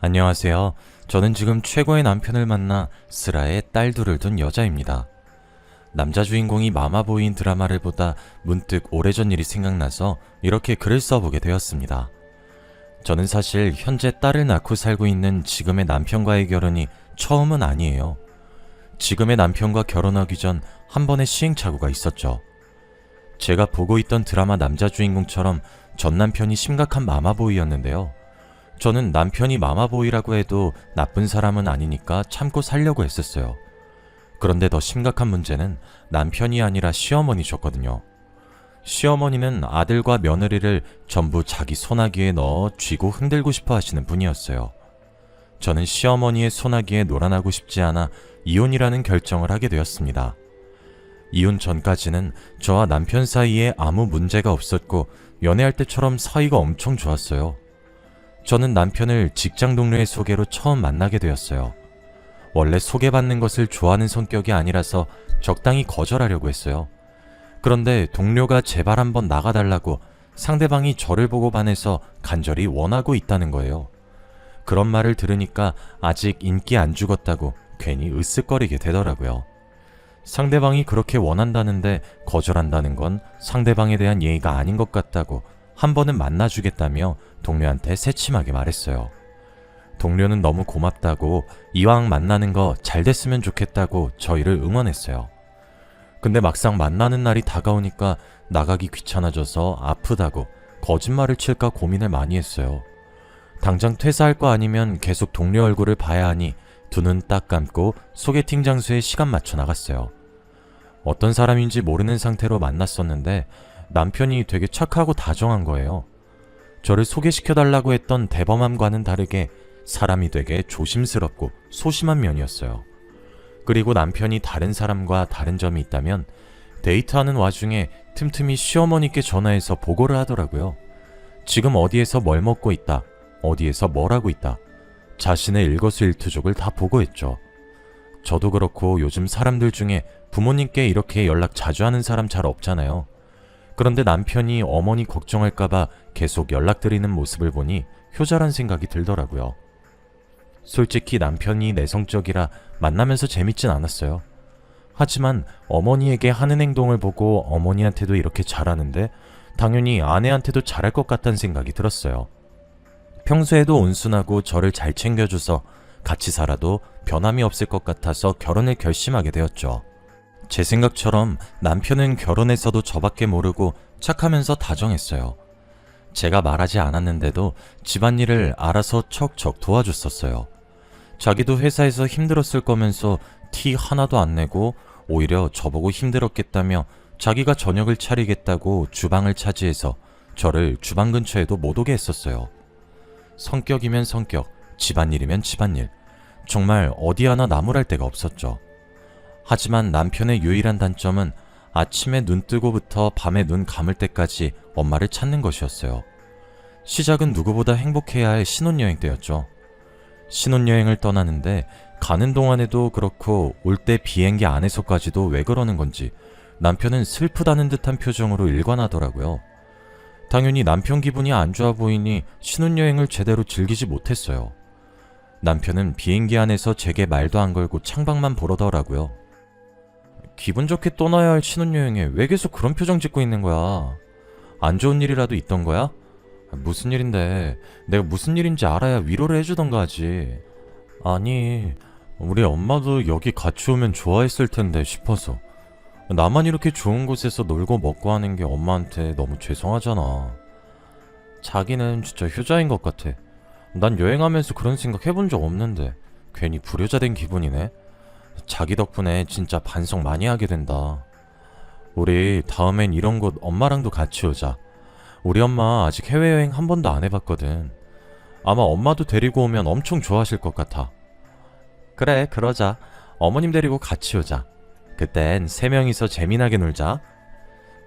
안녕하세요. 저는 지금 최고의 남편을 만나 슬아의 딸 둘을 둔 여자입니다. 남자 주인공이 마마보이인 드라마를 보다 문득 오래전 일이 생각나서 이렇게 글을 써보게 되었습니다. 저는 사실 현재 딸을 낳고 살고 있는 지금의 남편과의 결혼이 처음은 아니에요. 지금의 남편과 결혼하기 전 한 번의 시행착오가 있었죠. 제가 보고 있던 드라마 남자 주인공처럼 전 남편이 심각한 마마보이였는데요. 저는 남편이 마마보이라고 해도 나쁜 사람은 아니니까 참고 살려고 했었어요. 그런데 더 심각한 문제는 남편이 아니라 시어머니셨거든요. 시어머니는 아들과 며느리를 전부 자기 소나기에 넣어 쥐고 흔들고 싶어 하시는 분이었어요. 저는 시어머니의 소나기에 놀아나고 싶지 않아 이혼이라는 결정을 하게 되었습니다. 이혼 전까지는 저와 남편 사이에 아무 문제가 없었고 연애할 때처럼 사이가 엄청 좋았어요. 저는 남편을 직장 동료의 소개로 처음 만나게 되었어요. 원래 소개받는 것을 좋아하는 성격이 아니라서 적당히 거절하려고 했어요. 그런데 동료가 제발 한번 나가달라고 상대방이 저를 보고 반해서 간절히 원하고 있다는 거예요. 그런 말을 들으니까 아직 인기 안 죽었다고 괜히 으쓱거리게 되더라고요. 상대방이 그렇게 원한다는데 거절한다는 건 상대방에 대한 예의가 아닌 것 같다고 한 번은 만나주겠다며 동료한테 새침하게 말했어요. 동료는 너무 고맙다고 이왕 만나는 거 잘 됐으면 좋겠다고 저희를 응원했어요. 근데 막상 만나는 날이 다가오니까 나가기 귀찮아져서 아프다고 거짓말을 칠까 고민을 많이 했어요. 당장 퇴사할 거 아니면 계속 동료 얼굴을 봐야 하니 두 눈 딱 감고 소개팅 장소에 시간 맞춰 나갔어요. 어떤 사람인지 모르는 상태로 만났었는데 남편이 되게 착하고 다정한 거예요. 저를 소개시켜달라고 했던 대범함과는 다르게 사람이 되게 조심스럽고 소심한 면이었어요. 그리고 남편이 다른 사람과 다른 점이 있다면 데이트하는 와중에 틈틈이 시어머니께 전화해서 보고를 하더라고요. 지금 어디에서 뭘 먹고 있다, 어디에서 뭘 하고 있다, 자신의 일거수일투족을 다 보고했죠. 저도 그렇고 요즘 사람들 중에 부모님께 이렇게 연락 자주 하는 사람 잘 없잖아요. 그런데 남편이 어머니 걱정할까봐 계속 연락드리는 모습을 보니 효자란 생각이 들더라고요. 솔직히 남편이 내성적이라 만나면서 재밌진 않았어요. 하지만 어머니에게 하는 행동을 보고 어머니한테도 이렇게 잘하는데 당연히 아내한테도 잘할 것 같다는 생각이 들었어요. 평소에도 온순하고 저를 잘 챙겨줘서 같이 살아도 변함이 없을 것 같아서 결혼을 결심하게 되었죠. 제 생각처럼 남편은 결혼해서도 저밖에 모르고 착하면서 다정했어요. 제가 말하지 않았는데도 집안일을 알아서 척척 도와줬었어요. 자기도 회사에서 힘들었을 거면서 티 하나도 안 내고 오히려 저보고 힘들었겠다며 자기가 저녁을 차리겠다고 주방을 차지해서 저를 주방 근처에도 못 오게 했었어요. 성격이면 성격, 집안일이면 집안일, 정말 어디 하나 나무랄 데가 없었죠. 하지만 남편의 유일한 단점은 아침에 눈 뜨고부터 밤에 눈 감을 때까지 엄마를 찾는 것이었어요. 시작은 누구보다 행복해야 할 신혼여행 때였죠. 신혼여행을 떠나는데 가는 동안에도 그렇고 올 때 비행기 안에서까지도 왜 그러는 건지 남편은 슬프다는 듯한 표정으로 일관하더라고요. 당연히 남편 기분이 안 좋아 보이니 신혼여행을 제대로 즐기지 못했어요. 남편은 비행기 안에서 제게 말도 안 걸고 창밖만 보러더라고요. 기분 좋게 떠나야 할 신혼여행에 왜 계속 그런 표정 짓고 있는 거야? 안 좋은 일이라도 있던 거야? 무슨 일인데 내가 무슨 일인지 알아야 위로를 해주던가 하지. 아니, 우리 엄마도 여기 같이 오면 좋아했을 텐데 싶어서. 나만 이렇게 좋은 곳에서 놀고 먹고 하는 게 엄마한테 너무 죄송하잖아. 자기는 진짜 효자인 것 같아. 난 여행하면서 그런 생각 해본 적 없는데 괜히 불효자 된 기분이네. 자기 덕분에 진짜 반성 많이 하게 된다. 우리 다음엔 이런 곳 엄마랑도 같이 오자. 우리 엄마 아직 해외여행 한 번도 안 해봤거든. 아마 엄마도 데리고 오면 엄청 좋아하실 것 같아. 그래, 그러자. 어머님 데리고 같이 오자. 그땐 세 명이서 재미나게 놀자.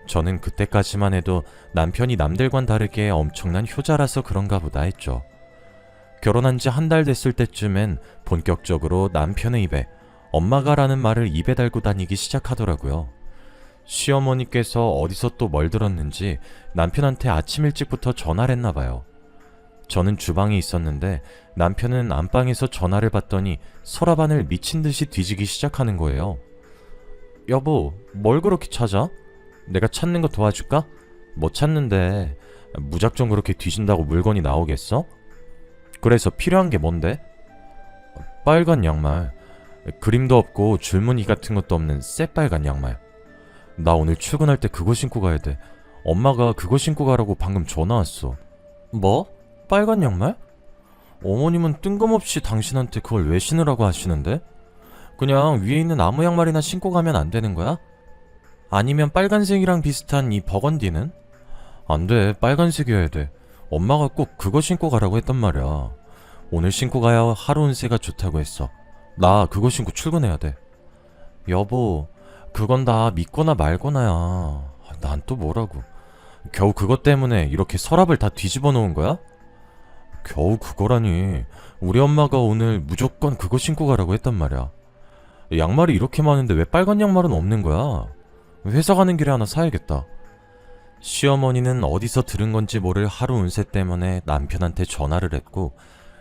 저는 그때까지만 해도 남편이 남들과는 다르게 엄청난 효자라서 그런가 보다 했죠. 결혼한 지 한 달 됐을 때쯤엔 본격적으로 남편의 입에 엄마가라는 말을 입에 달고 다니기 시작하더라고요. 시어머니께서 어디서 또 뭘 들었는지 남편한테 아침 일찍부터 전화를 했나봐요. 저는 주방에 있었는데 남편은 안방에서 전화를 받더니 서랍안을 미친 듯이 뒤지기 시작하는 거예요. 여보, 뭘 그렇게 찾아? 내가 찾는 거 도와줄까? 뭐 찾는데 무작정 그렇게 뒤진다고 물건이 나오겠어? 그래서 필요한 게 뭔데? 빨간 양말. 그림도 없고 줄무늬 같은 것도 없는 새빨간 양말. 나 오늘 출근할 때 그거 신고 가야 돼. 엄마가 그거 신고 가라고 방금 전화 왔어. 뭐? 빨간 양말? 어머님은 뜬금없이 당신한테 그걸 왜 신으라고 하시는데? 그냥 위에 있는 아무 양말이나 신고 가면 안 되는 거야? 아니면 빨간색이랑 비슷한 이 버건디는? 안 돼, 빨간색이어야 돼. 엄마가 꼭 그거 신고 가라고 했단 말이야. 오늘 신고 가야 하루 운세가 좋다고 했어. 나 그거 신고 출근해야 돼. 여보, 그건 다 믿거나 말거나야. 난 또 뭐라고. 겨우 그것 때문에 이렇게 서랍을 다 뒤집어 놓은 거야? 겨우 그거라니. 우리 엄마가 오늘 무조건 그거 신고 가라고 했단 말이야. 양말이 이렇게 많은데 왜 빨간 양말은 없는 거야? 회사 가는 길에 하나 사야겠다. 시어머니는 어디서 들은 건지 모를 하루 운세 때문에 남편한테 전화를 했고,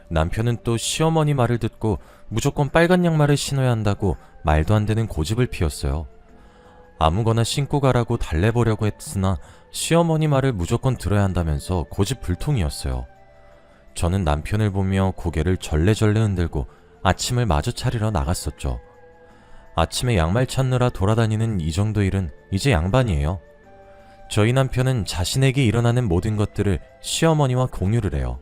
남편은 또 시어머니 말을 듣고 무조건 빨간 양말을 신어야 한다고 말도 안 되는 고집을 피웠어요. 아무거나 신고 가라고 달래보려고 했으나 시어머니 말을 무조건 들어야 한다면서 고집불통이었어요. 저는 남편을 보며 고개를 절레절레 흔들고 아침을 마저 차리러 나갔었죠. 아침에 양말 찾느라 돌아다니는 이 정도 일은 이제 양반이에요. 저희 남편은 자신에게 일어나는 모든 것들을 시어머니와 공유를 해요.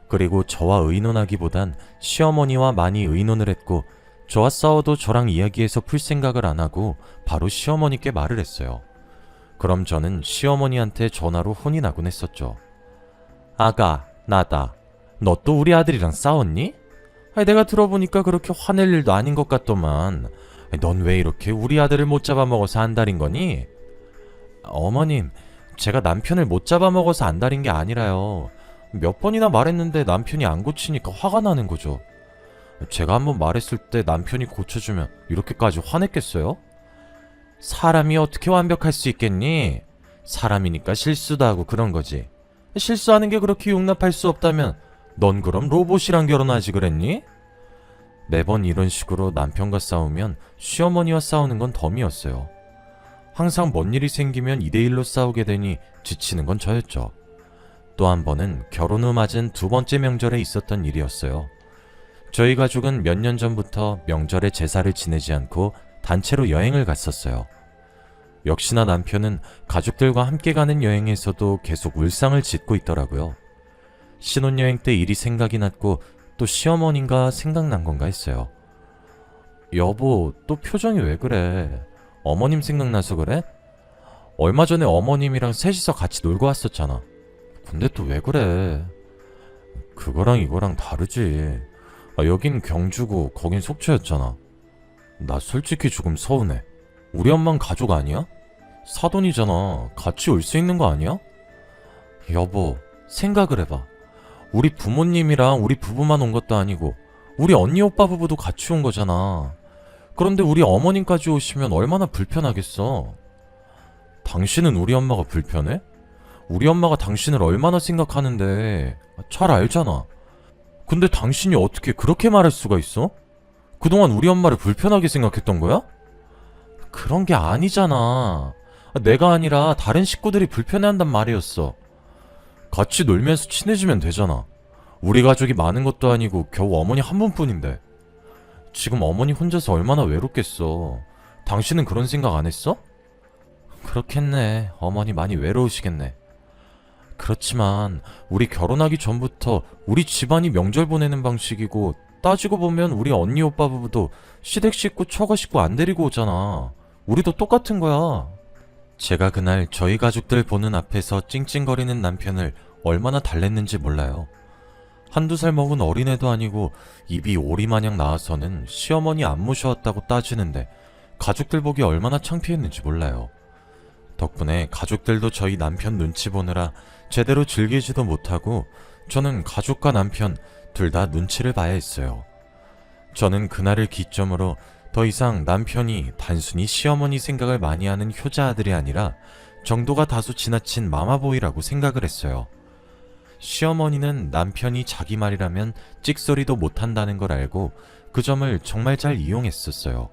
그리고 저와 의논하기보단 시어머니와 많이 의논을 했고, 저와 싸워도 저랑 이야기해서 풀 생각을 안 하고 바로 시어머니께 말을 했어요. 그럼 저는 시어머니한테 전화로 혼이 나곤 했었죠. 아가, 나다. 너 또 우리 아들이랑 싸웠니? 내가 들어보니까 그렇게 화낼 일도 아닌 것 같더만. 넌 왜 이렇게 우리 아들을 못 잡아먹어서 안달인 거니? 어머님, 제가 남편을 못 잡아먹어서 안달인 게 아니라요. 몇 번이나 말했는데 남편이 안 고치니까 화가 나는 거죠. 제가 한번 말했을 때 남편이 고쳐주면 이렇게까지 화냈겠어요? 사람이 어떻게 완벽할 수 있겠니? 사람이니까 실수도 하고 그런 거지. 실수하는 게 그렇게 용납할 수 없다면 넌 그럼 로봇이랑 결혼하지 그랬니? 매번 이런 식으로 남편과 싸우면 시어머니와 싸우는 건 덤이었어요. 항상 뭔 일이 생기면 2대1로 싸우게 되니 지치는 건 저였죠. 또 한 번은 결혼 후 맞은 두 번째 명절에 있었던 일이었어요. 저희 가족은 몇 년 전부터 명절에 제사를 지내지 않고 단체로 여행을 갔었어요. 역시나 남편은 가족들과 함께 가는 여행에서도 계속 울상을 짓고 있더라고요. 신혼여행 때 일이 생각이 났고 또 시어머니인가 생각난 건가 했어요. 여보, 또 표정이 왜 그래? 어머님 생각나서 그래? 얼마 전에 어머님이랑 셋이서 같이 놀고 왔었잖아. 근데 또 왜 그래? 그거랑 이거랑 다르지. 여긴 경주고 거긴 속초였잖아. 나 솔직히 조금 서운해. 우리 엄만 가족 아니야? 사돈이잖아. 같이 올 수 있는 거 아니야? 여보, 생각을 해봐. 우리 부모님이랑 우리 부부만 온 것도 아니고 우리 언니 오빠 부부도 같이 온 거잖아. 그런데 우리 어머님까지 오시면 얼마나 불편하겠어. 당신은 우리 엄마가 불편해? 우리 엄마가 당신을 얼마나 생각하는데 잘 알잖아. 근데 당신이 어떻게 그렇게 말할 수가 있어? 그동안 우리 엄마를 불편하게 생각했던 거야? 그런 게 아니잖아. 내가 아니라 다른 식구들이 불편해한단 말이었어. 같이 놀면서 친해지면 되잖아. 우리 가족이 많은 것도 아니고 겨우 어머니 한 분뿐인데. 지금 어머니 혼자서 얼마나 외롭겠어. 당신은 그런 생각 안 했어? 그렇겠네. 어머니 많이 외로우시겠네. 그렇지만 우리 결혼하기 전부터 우리 집안이 명절 보내는 방식이고, 따지고 보면 우리 언니 오빠 부부도 시댁 식구 처가 식구 안 데리고 오잖아. 우리도 똑같은 거야. 제가 그날 저희 가족들 보는 앞에서 찡찡거리는 남편을 얼마나 달랬는지 몰라요. 한두 살 먹은 어린애도 아니고 입이 오리마냥 나와서는 시어머니 안 모셔왔다고 따지는데 가족들 보기 얼마나 창피했는지 몰라요. 덕분에 가족들도 저희 남편 눈치 보느라 제대로 즐기지도 못하고 저는 가족과 남편 둘 다 눈치를 봐야 했어요. 저는 그날을 기점으로 더 이상 남편이 단순히 시어머니 생각을 많이 하는 효자 아들이 아니라 정도가 다소 지나친 마마보이라고 생각을 했어요. 시어머니는 남편이 자기 말이라면 찍소리도 못한다는 걸 알고 그 점을 정말 잘 이용했었어요.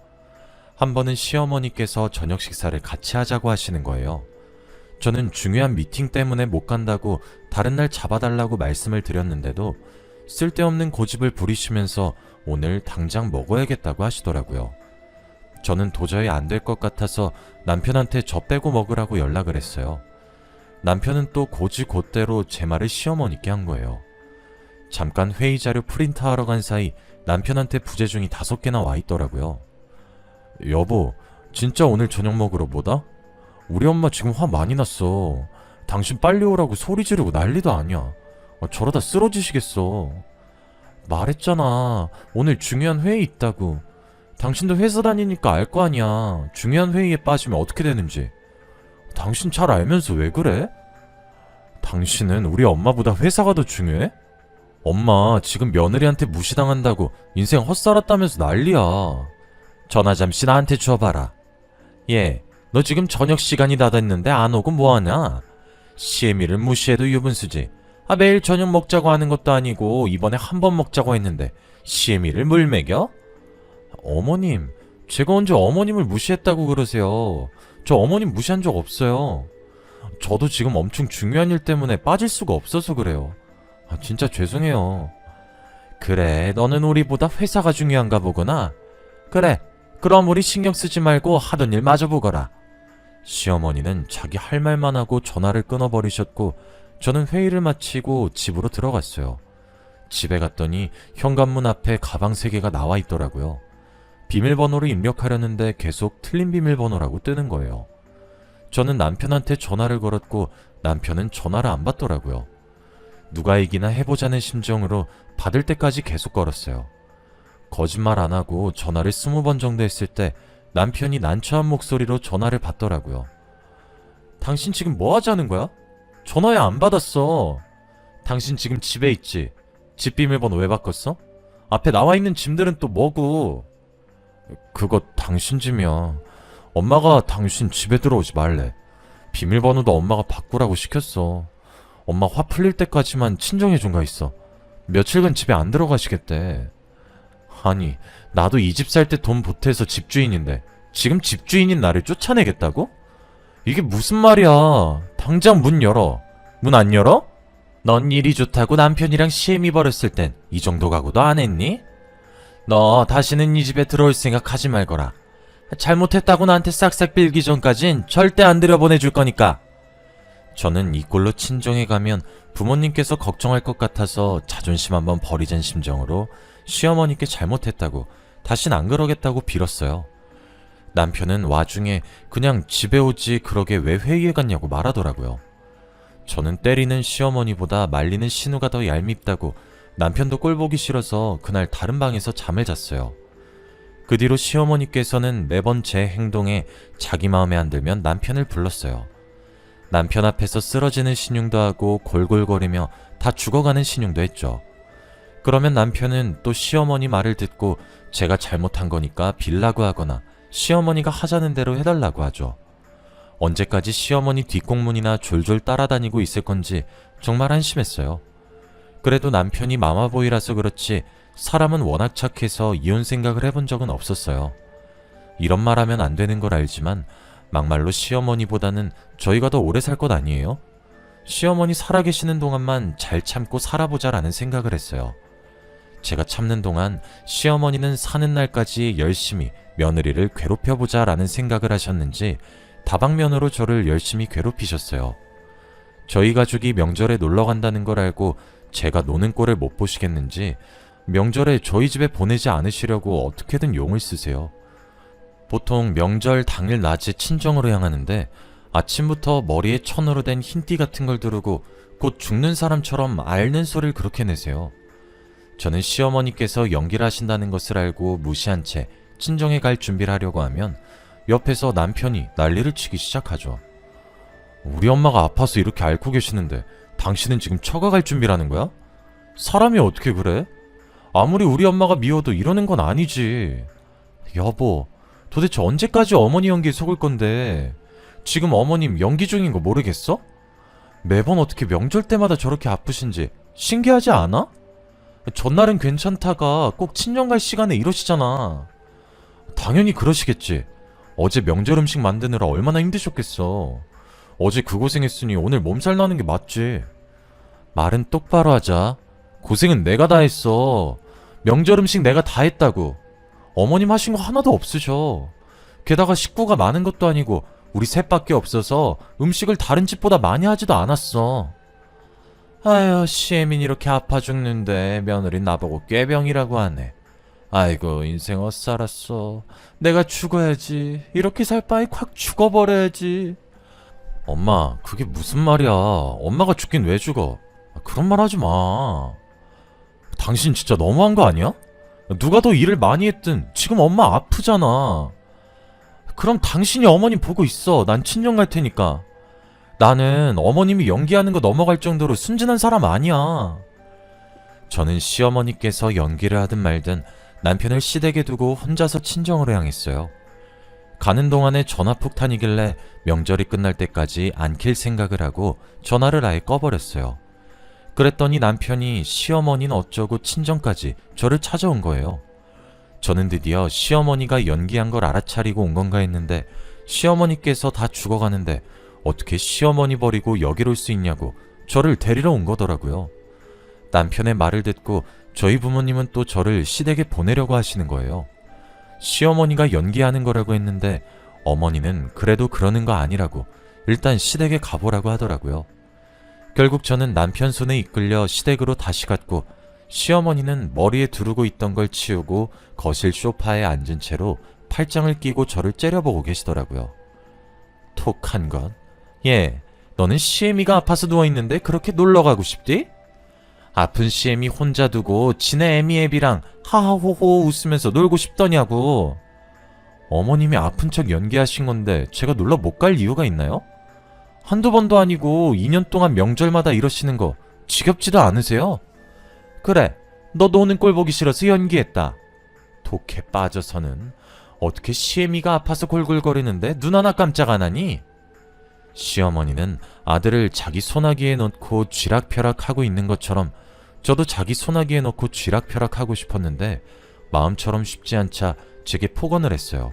한 번은 시어머니께서 저녁 식사를 같이 하자고 하시는 거예요. 저는 중요한 미팅 때문에 못 간다고 다른 날 잡아달라고 말씀을 드렸는데도 쓸데없는 고집을 부리시면서 오늘 당장 먹어야겠다고 하시더라고요. 저는 도저히 안 될 것 같아서 남편한테 저 빼고 먹으라고 연락을 했어요. 남편은 또 곧대로 제 말을 시어머니께 한 거예요. 잠깐 회의 자료 프린트하러 간 사이 남편한테 부재중이 5개나 와 있더라고요. 여보, 진짜 오늘 저녁 먹으러 뭐다? 우리 엄마 지금 화 많이 났어. 당신 빨리 오라고 소리 지르고 난리도 아니야. 저러다 쓰러지시겠어. 말했잖아. 오늘 중요한 회의 있다고. 당신도 회사 다니니까 알 거 아니야. 중요한 회의에 빠지면 어떻게 되는지. 당신 잘 알면서 왜 그래? 당신은 우리 엄마보다 회사가 더 중요해? 엄마 지금 며느리한테 무시당한다고 인생 헛살았다면서 난리야. 전화 잠시 나한테 줘봐라. 얘, 너 지금 저녁 시간이 다 됐는데 안 오고 뭐하냐? 시애미를 무시해도 유분수지. 매일 저녁 먹자고 하는 것도 아니고 이번에 한 번 먹자고 했는데 시애미를 물 먹여? 어머님, 제가 언제 어머님을 무시했다고 그러세요. 저 어머님 무시한 적 없어요. 저도 지금 엄청 중요한 일 때문에 빠질 수가 없어서 그래요. 진짜 죄송해요. 그래, 너는 우리보다 회사가 중요한가 보구나. 그래, 그럼 우리 신경 쓰지 말고 하던 일 마저 보거라. 시어머니는 자기 할 말만 하고 전화를 끊어버리셨고 저는 회의를 마치고 집으로 들어갔어요. 집에 갔더니 현관문 앞에 가방 3개가 나와 있더라고요. 비밀번호를 입력하려는데 계속 틀린 비밀번호라고 뜨는 거예요. 저는 남편한테 전화를 걸었고 남편은 전화를 안 받더라고요. 누가 이기나 해보자는 심정으로 받을 때까지 계속 걸었어요. 거짓말 안 하고 전화를 20번 정도 했을 때 남편이 난처한 목소리로 전화를 받더라고요. 당신 지금 뭐 하자는 거야? 전화 왜 안 받았어? 당신 지금 집에 있지? 집 비밀번호 왜 바꿨어? 앞에 나와 있는 짐들은 또 뭐고? 그거 당신 짐이야. 엄마가 당신 집에 들어오지 말래. 비밀번호도 엄마가 바꾸라고 시켰어. 엄마 화 풀릴 때까지만 친정해준 가 있어. 며칠간 집에 안 들어가시겠대. 아니, 나도 이 집 살 때 돈 보태서 집주인인데 지금 집주인인 나를 쫓아내겠다고? 이게 무슨 말이야. 당장 문 열어. 문 안 열어? 넌 일이 좋다고 남편이랑 시애미 벌였을 땐 이 정도 각오도 안 했니? 너 다시는 이 집에 들어올 생각 하지 말거라. 잘못했다고 나한테 싹싹 빌기 전까진 절대 안 들여보내줄 거니까. 저는 이 꼴로 친정에 가면 부모님께서 걱정할 것 같아서 자존심 한번 버리자는 심정으로 시어머니께 잘못했다고 다신 안 그러겠다고 빌었어요. 남편은 와중에 그냥 집에 오지 그러게 왜 회의에 갔냐고 말하더라고요. 저는 때리는 시어머니보다 말리는 신우가 더 얄밉다고 남편도 꼴보기 싫어서 그날 다른 방에서 잠을 잤어요. 그 뒤로 시어머니께서는 매번 제 행동에 자기 마음에 안 들면 남편을 불렀어요. 남편 앞에서 쓰러지는 신용도 하고 골골거리며 다 죽어가는 신용도 했죠. 그러면 남편은 또 시어머니 말을 듣고 제가 잘못한 거니까 빌라고 하거나 시어머니가 하자는 대로 해달라고 하죠. 언제까지 시어머니 뒷공문이나 졸졸 따라다니고 있을 건지 정말 한심했어요. 그래도 남편이 마마보이라서 그렇지 사람은 워낙 착해서 이혼 생각을 해본 적은 없었어요. 이런 말 하면 안 되는 걸 알지만 막말로 시어머니보다는 저희가 더 오래 살 것 아니에요? 시어머니 살아계시는 동안만 잘 참고 살아보자라는 생각을 했어요. 제가 참는 동안 시어머니는 사는 날까지 열심히 며느리를 괴롭혀보자라는 생각을 하셨는지 다방면으로 저를 열심히 괴롭히셨어요. 저희 가족이 명절에 놀러 간다는 걸 알고 제가 노는 꼴을 못 보시겠는지 명절에 저희 집에 보내지 않으시려고 어떻게든 용을 쓰세요. 보통 명절 당일 낮에 친정으로 향하는데 아침부터 머리에 천으로 된 흰띠 같은 걸 두르고 곧 죽는 사람처럼 앓는 소리를 그렇게 내세요. 저는 시어머니께서 연기를 하신다는 것을 알고 무시한 채 친정에 갈 준비를 하려고 하면 옆에서 남편이 난리를 치기 시작하죠. 우리 엄마가 아파서 이렇게 앓고 계시는데 당신은 지금 처가갈 준비라는 거야? 사람이 어떻게 그래? 아무리 우리 엄마가 미워도 이러는 건 아니지. 여보, 도대체 언제까지 어머니 연기에 속을 건데? 지금 어머님 연기 중인 거 모르겠어? 매번 어떻게 명절 때마다 저렇게 아프신지 신기하지 않아? 전날은 괜찮다가 꼭 친정 갈 시간에 이러시잖아. 당연히 그러시겠지. 어제 명절 음식 만드느라 얼마나 힘드셨겠어. 어제 그 고생했으니 오늘 몸살 나는 게 맞지. 말은 똑바로 하자. 고생은 내가 다 했어. 명절 음식 내가 다 했다고. 어머님 하신 거 하나도 없으셔. 게다가 식구가 많은 것도 아니고 우리 셋밖에 없어서 음식을 다른 집보다 많이 하지도 않았어. 아유, 시애민 이렇게 아파 죽는데 며느리 나보고 꾀병이라고 하네. 아이고, 인생 엇살았어. 내가 죽어야지. 이렇게 살 바에 콱 죽어버려야지. 엄마, 그게 무슨 말이야. 엄마가 죽긴 왜 죽어. 그런 말 하지 마. 당신 진짜 너무한 거 아니야? 누가 더 일을 많이 했든 지금 엄마 아프잖아. 그럼 당신이 어머님 보고 있어. 난 친정 갈 테니까. 나는 어머님이 연기하는 거 넘어갈 정도로 순진한 사람 아니야. 저는 시어머니께서 연기를 하든 말든 남편을 시댁에 두고 혼자서 친정으로 향했어요. 가는 동안에 전화 폭탄이길래 명절이 끝날 때까지 안 킬 생각을 하고 전화를 아예 꺼버렸어요. 그랬더니 남편이 시어머니는 어쩌고 친정까지 저를 찾아온 거예요. 저는 드디어 시어머니가 연기한 걸 알아차리고 온 건가 했는데 시어머니께서 다 죽어가는데 어떻게 시어머니 버리고 여길 올 수 있냐고 저를 데리러 온 거더라고요. 남편의 말을 듣고 저희 부모님은 또 저를 시댁에 보내려고 하시는 거예요. 시어머니가 연기하는 거라고 했는데 어머니는 그래도 그러는 거 아니라고 일단 시댁에 가보라고 하더라고요. 결국 저는 남편 손에 이끌려 시댁으로 다시 갔고 시어머니는 머리에 두르고 있던 걸 치우고 거실 소파에 앉은 채로 팔짱을 끼고 저를 째려보고 계시더라고요. 톡한 건? 예, 너는 시애미가 아파서 누워있는데 그렇게 놀러가고 싶디? 아픈 시애미 혼자 두고 지네 애미애비랑 하하호호 웃으면서 놀고 싶더냐고. 어머님이 아픈 척 연기하신 건데 제가 놀러 못 갈 이유가 있나요? 한두 번도 아니고 2년 동안 명절마다 이러시는 거 지겹지도 않으세요? 그래, 너 노는 꼴 보기 싫어서 연기했다. 독해 빠져서는 어떻게 시애미가 아파서 골골거리는데 눈 하나 깜짝 안 하니? 시어머니는 아들을 자기 소나기에 넣고 쥐락펴락하고 있는 것처럼 저도 자기 소나기에 넣고 쥐락펴락하고 싶었는데 마음처럼 쉽지 않자 제게 폭언을 했어요.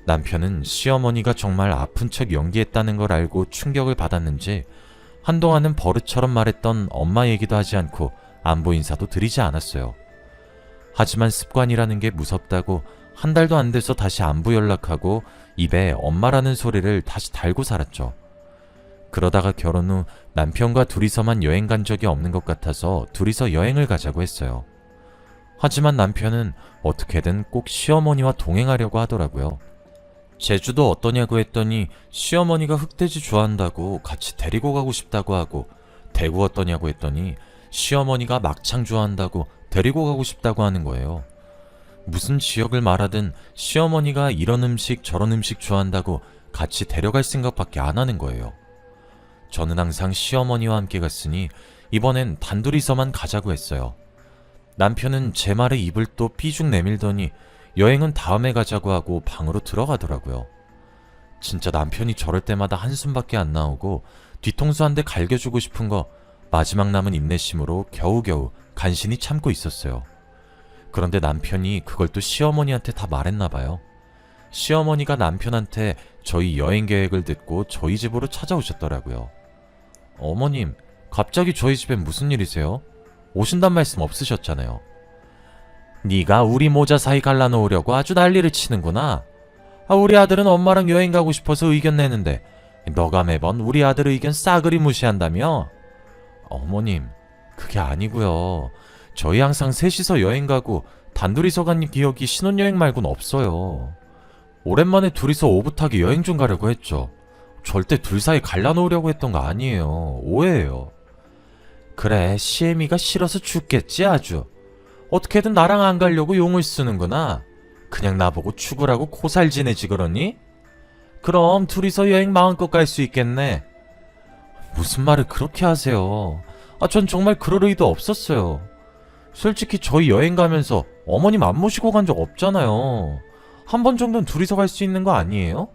남편은 시어머니가 정말 아픈 척 연기했다는 걸 알고 충격을 받았는지 한동안은 버릇처럼 말했던 엄마 얘기도 하지 않고 안부 인사도 드리지 않았어요. 하지만 습관이라는 게 무섭다고 한 달도 안 돼서 다시 안부 연락하고 입에 엄마라는 소리를 다시 달고 살았죠. 그러다가 결혼 후 남편과 둘이서만 여행 간 적이 없는 것 같아서 둘이서 여행을 가자고 했어요. 하지만 남편은 어떻게든 꼭 시어머니와 동행하려고 하더라고요. 제주도 어떠냐고 했더니 시어머니가 흑돼지 좋아한다고 같이 데리고 가고 싶다고 하고, 대구 어떠냐고 했더니 시어머니가 막창 좋아한다고 데리고 가고 싶다고 하는 거예요. 무슨 지역을 말하든 시어머니가 이런 음식 저런 음식 좋아한다고 같이 데려갈 생각밖에 안 하는 거예요. 저는 항상 시어머니와 함께 갔으니 이번엔 단둘이서만 가자고 했어요. 남편은 제 말에 입을 또 삐죽 내밀더니 여행은 다음에 가자고 하고 방으로 들어가더라고요. 진짜 남편이 저럴 때마다 한숨밖에 안 나오고 뒤통수 한 대 갈겨주고 싶은 거 마지막 남은 인내심으로 겨우겨우 간신히 참고 있었어요. 그런데 남편이 그걸 또 시어머니한테 다 말했나 봐요. 시어머니가 남편한테 저희 여행 계획을 듣고 저희 집으로 찾아오셨더라고요. 어머님, 갑자기 저희 집엔 무슨 일이세요? 오신단 말씀 없으셨잖아요. 네가 우리 모자 사이 갈라놓으려고 아주 난리를 치는구나. 우리 아들은 엄마랑 여행 가고 싶어서 의견 내는데 너가 매번 우리 아들 의견 싸그리 무시한다며? 어머님, 그게 아니고요. 저희 항상 셋이서 여행 가고 단둘이서 간 기억이 신혼여행 말고는 없어요. 오랜만에 둘이서 오붓하게 여행 좀 가려고 했죠. 절대 둘 사이 갈라놓으려고 했던 거 아니에요. 오해예요. 그래, 시애미가 싫어서 죽겠지 아주. 어떻게든 나랑 안 가려고 용을 쓰는구나. 그냥 나보고 죽으라고 코살 지내지 그러니? 그럼 둘이서 여행 마음껏 갈 수 있겠네. 무슨 말을 그렇게 하세요. 전 정말 그럴 의도 없었어요. 솔직히 저희 여행 가면서 어머님 안 모시고 간 적 없잖아요. 한 번 정도는 둘이서 갈 수 있는 거 아니에요?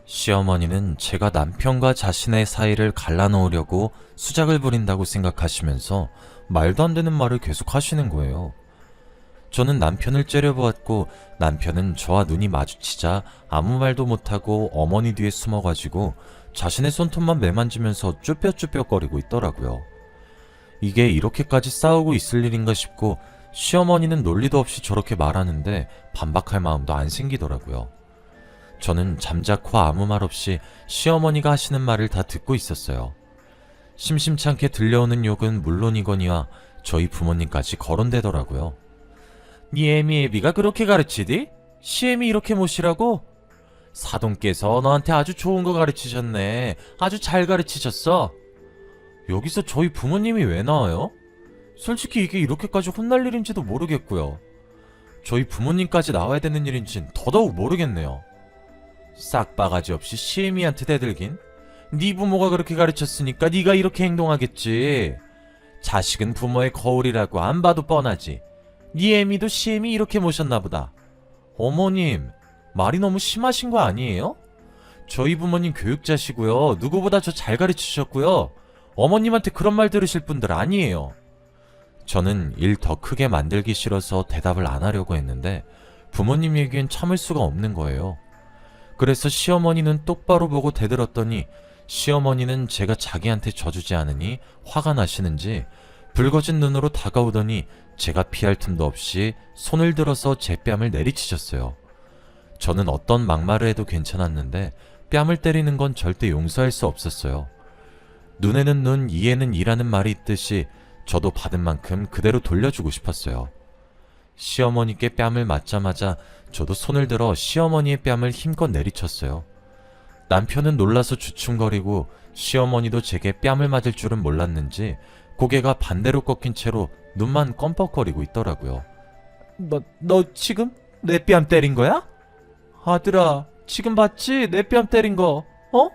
시어머니는 제가 남편과 자신의 사이를 갈라놓으려고 수작을 부린다고 생각하시면서 말도 안 되는 말을 계속 하시는 거예요. 저는 남편을 째려보았고 남편은 저와 눈이 마주치자 아무 말도 못하고 어머니 뒤에 숨어가지고 자신의 손톱만 매만지면서 쭈뼛쭈뼛거리고 있더라고요. 이게 이렇게까지 싸우고 있을 일인가 싶고 시어머니는 논리도 없이 저렇게 말하는데 반박할 마음도 안 생기더라고요. 저는 잠자코 아무 말 없이 시어머니가 하시는 말을 다 듣고 있었어요. 심심찮게 들려오는 욕은 물론이거니와 저희 부모님까지 거론되더라고요. 니 애미애비가 그렇게 가르치디? 시애미 이렇게 모시라고? 사돈께서 너한테 아주 좋은 거 가르치셨네. 아주 잘 가르치셨어. 여기서 저희 부모님이 왜 나와요? 솔직히 이게 이렇게까지 혼날 일인지도 모르겠고요. 저희 부모님까지 나와야 되는 일인진 더더욱 모르겠네요. 싹바가지 없이 시애미한테 대들긴? 네 부모가 그렇게 가르쳤으니까 네가 이렇게 행동하겠지. 자식은 부모의 거울이라고 안 봐도 뻔하지. 네 애미도 시애미 이렇게 모셨나 보다. 어머님, 말이 너무 심하신 거 아니에요? 저희 부모님 교육자시고요. 누구보다 저 잘 가르치셨고요. 어머님한테 그런 말 들으실 분들 아니에요. 저는 일 더 크게 만들기 싫어서 대답을 안 하려고 했는데 부모님 얘기엔 참을 수가 없는 거예요. 그래서 시어머니는 똑바로 보고 대들었더니 시어머니는 제가 자기한테 져주지 않으니 화가 나시는지 붉어진 눈으로 다가오더니 제가 피할 틈도 없이 손을 들어서 제 뺨을 내리치셨어요. 저는 어떤 막말을 해도 괜찮았는데 뺨을 때리는 건 절대 용서할 수 없었어요. 눈에는 눈, 이에는 이라는 말이 있듯이 저도 받은 만큼 그대로 돌려주고 싶었어요. 시어머니께 뺨을 맞자마자 저도 손을 들어 시어머니의 뺨을 힘껏 내리쳤어요. 남편은 놀라서 주춤거리고 시어머니도 제게 뺨을 맞을 줄은 몰랐는지 고개가 반대로 꺾인 채로 눈만 껌뻑거리고 있더라고요. 너 지금 내 뺨 때린 거야? 아들아, 지금 봤지? 내 뺨 때린 거. 어?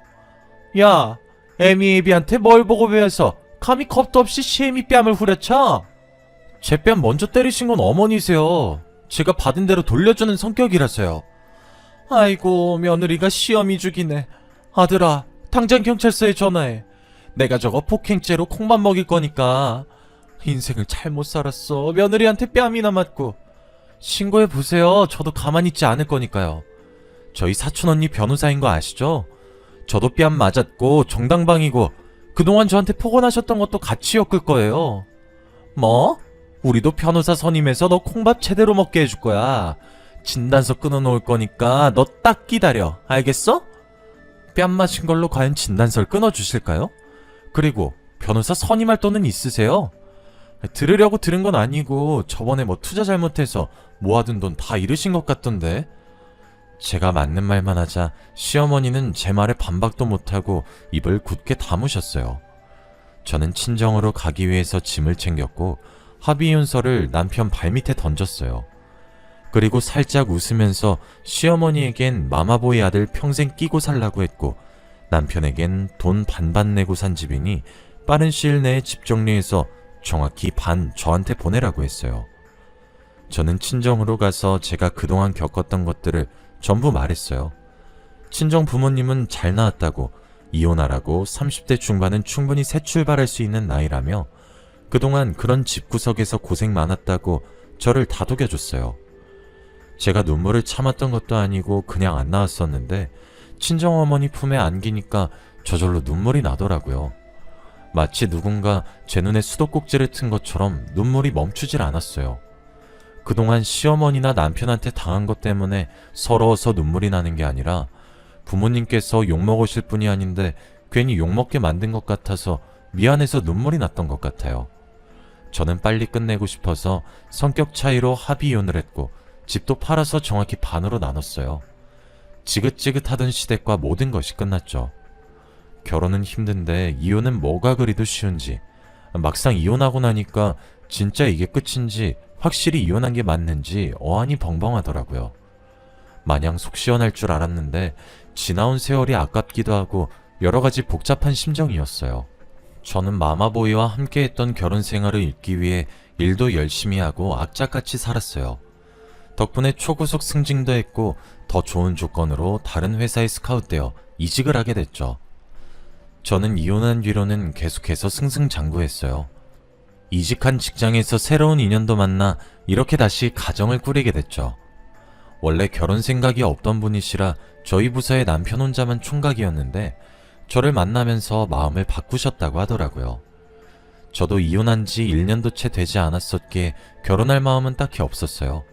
야, 애미애비한테 뭘 보고 배워서 감히 겁도 없이 시애미 뺨을 후려쳐? 제 뺨 먼저 때리신 건 어머니세요. 제가 받은 대로 돌려주는 성격이라서요. 아이고, 며느리가 시어미 죽이네. 아들아, 당장 경찰서에 전화해. 내가 저거 폭행죄로 콩밥 먹일 거니까. 인생을 잘못 살았어. 며느리한테 뺨이나 맞고. 신고해보세요. 저도 가만히 있지 않을 거니까요. 저희 사촌언니 변호사인 거 아시죠? 저도 뺨 맞았고 정당방이고 그동안 저한테 폭언하셨던 것도 같이 엮을 거예요. 뭐? 우리도 변호사 선임해서 너 콩밥 제대로 먹게 해줄 거야. 진단서 끊어놓을 거니까 너 딱 기다려. 알겠어? 뺨 맞은 걸로 과연 진단서를 끊어주실까요? 그리고 변호사 선임할 돈은 있으세요? 들으려고 들은 건 아니고 저번에 뭐 투자 잘못해서 모아둔 돈 다 잃으신 것 같던데. 제가 맞는 말만 하자 시어머니는 제 말에 반박도 못하고 입을 굳게 다무셨어요. 저는 친정으로 가기 위해서 짐을 챙겼고 합의윤서를 남편 발밑에 던졌어요. 그리고 살짝 웃으면서 시어머니에겐 마마보이 아들 평생 끼고 살라고 했고 남편에겐 돈 반반 내고 산 집이니 빠른 시일 내에 집 정리해서 정확히 반 저한테 보내라고 했어요. 저는 친정으로 가서 제가 그동안 겪었던 것들을 전부 말했어요. 친정 부모님은 잘 나왔다고, 이혼하라고 30대 중반은 충분히 새 출발할 수 있는 나이라며 그동안 그런 집구석에서 고생 많았다고 저를 다독여줬어요. 제가 눈물을 참았던 것도 아니고 그냥 안 나왔었는데 친정어머니 품에 안기니까 저절로 눈물이 나더라고요. 마치 누군가 제 눈에 수도꼭지를 튼 것처럼 눈물이 멈추질 않았어요. 그동안 시어머니나 남편한테 당한 것 때문에 서러워서 눈물이 나는 게 아니라 부모님께서 욕먹으실 분이 아닌데 괜히 욕먹게 만든 것 같아서 미안해서 눈물이 났던 것 같아요. 저는 빨리 끝내고 싶어서 성격 차이로 합의 이혼을 했고 집도 팔아서 정확히 반으로 나눴어요. 지긋지긋하던 시댁과 모든 것이 끝났죠. 결혼은 힘든데 이혼은 뭐가 그리도 쉬운지, 막상 이혼하고 나니까 진짜 이게 끝인지 확실히 이혼한 게 맞는지 어안이 벙벙하더라고요. 마냥 속 시원할 줄 알았는데 지나온 세월이 아깝기도 하고 여러 가지 복잡한 심정이었어요. 저는 마마보이와 함께했던 결혼 생활을 잊기 위해 일도 열심히 하고 악착같이 살았어요. 덕분에 초고속 승진도 했고 더 좋은 조건으로 다른 회사에 스카웃되어 이직을 하게 됐죠. 저는 이혼한 뒤로는 계속해서 승승장구했어요. 이직한 직장에서 새로운 인연도 만나 이렇게 다시 가정을 꾸리게 됐죠. 원래 결혼 생각이 없던 분이시라 저희 부서의 남편 혼자만 총각이었는데 저를 만나면서 마음을 바꾸셨다고 하더라고요. 저도 이혼한 지 1년도 채 되지 않았었기에 결혼할 마음은 딱히 없었어요.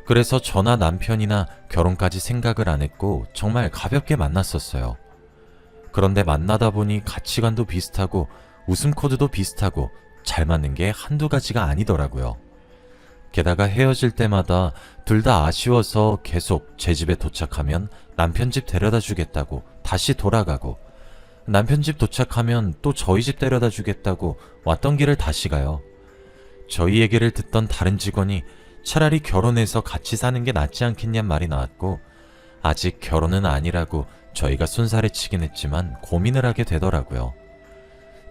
그래서 저나 남편이나 결혼까지 생각을 안 했고 정말 가볍게 만났었어요. 그런데 만나다 보니 가치관도 비슷하고 웃음 코드도 비슷하고 잘 맞는 게 한두 가지가 아니더라고요. 게다가 헤어질 때마다 둘 다 아쉬워서 계속 제 집에 도착하면 남편 집 데려다 주겠다고 다시 돌아가고, 남편 집 도착하면 또 저희 집 데려다 주겠다고 왔던 길을 다시 가요. 저희 얘기를 듣던 다른 직원이 차라리 결혼해서 같이 사는 게 낫지 않겠냔 말이 나왔고, 아직 결혼은 아니라고 저희가 손살에 치긴 했지만 고민을 하게 되더라고요.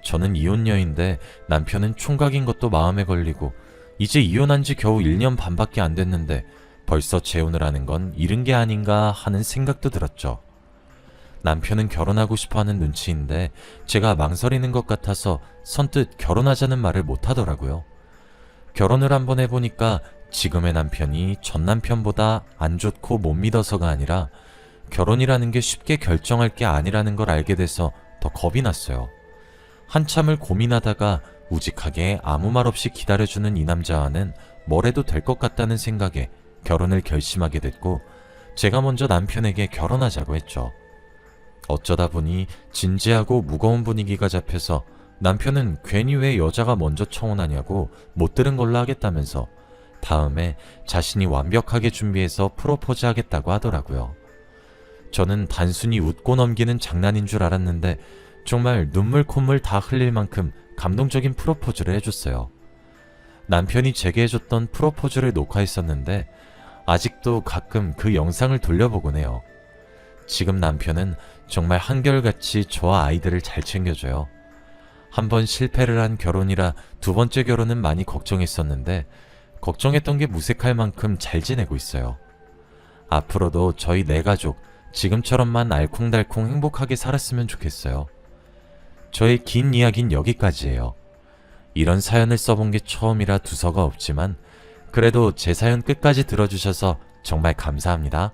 저는 이혼녀인데 남편은 총각인 것도 마음에 걸리고, 이제 이혼한 지 겨우 1년 반밖에 안 됐는데 벌써 재혼을 하는 건 이른 게 아닌가 하는 생각도 들었죠. 남편은 결혼하고 싶어 하는 눈치인데 제가 망설이는 것 같아서 선뜻 결혼하자는 말을 못 하더라고요. 결혼을 한번 해보니까 지금의 남편이 전 남편보다 안 좋고 못 믿어서가 아니라 결혼이라는 게 쉽게 결정할 게 아니라는 걸 알게 돼서 더 겁이 났어요. 한참을 고민하다가 우직하게 아무 말 없이 기다려주는 이 남자와는 뭘 해도 될 것 같다는 생각에 결혼을 결심하게 됐고, 제가 먼저 남편에게 결혼하자고 했죠. 어쩌다 보니 진지하고 무거운 분위기가 잡혀서 남편은 괜히 왜 여자가 먼저 청혼하냐고 못 들은 걸로 하겠다면서 다음에 자신이 완벽하게 준비해서 프로포즈 하겠다고 하더라고요. 저는 단순히 웃고 넘기는 장난인 줄 알았는데 정말 눈물 콧물 다 흘릴 만큼 감동적인 프로포즈를 해줬어요. 남편이 제게 해줬던 프로포즈를 녹화했었는데 아직도 가끔 그 영상을 돌려보곤 해요. 지금 남편은 정말 한결같이 저와 아이들을 잘 챙겨줘요. 한 번 실패를 한 결혼이라 두 번째 결혼은 많이 걱정했었는데 걱정했던 게 무색할 만큼 잘 지내고 있어요. 앞으로도 저희 네 가족 지금처럼만 알콩달콩 행복하게 살았으면 좋겠어요. 저의 긴 이야기는 여기까지예요. 이런 사연을 써본 게 처음이라 두서가 없지만 그래도 제 사연 끝까지 들어주셔서 정말 감사합니다.